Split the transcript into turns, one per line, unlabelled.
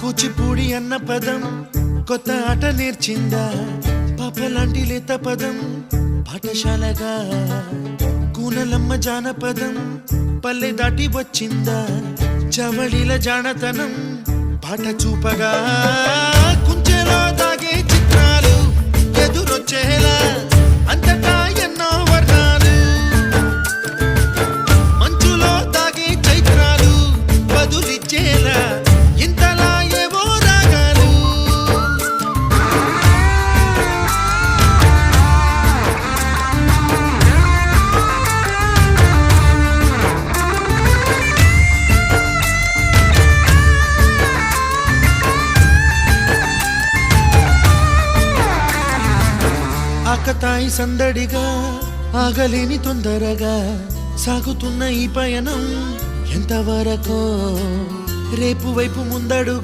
కూచిపూడి అన్న పదం కొత్త ఆట నేర్చిందా పాపలాంటి లేత పదం పాఠశాలగా కూనలమ్మ జానపదం పల్లె దాటి వచ్చిందా చవళిల జానతనం పాట చూపగా కుంచెలో దాగే చిత్రాలు ఎదురొచ్చేలా అంతటా ఎన్నో వర్ణాలు మంచులో దాగే చైత్రాలు బదులిచ్చేలా ఇంతలా ఏవో రాగాలు ఆకతాయి సందడిగా ఆగలేని తొందరగా సాగుతున్న ఈ పయనం ఎంతవరకో రేపు వైపు ముందడు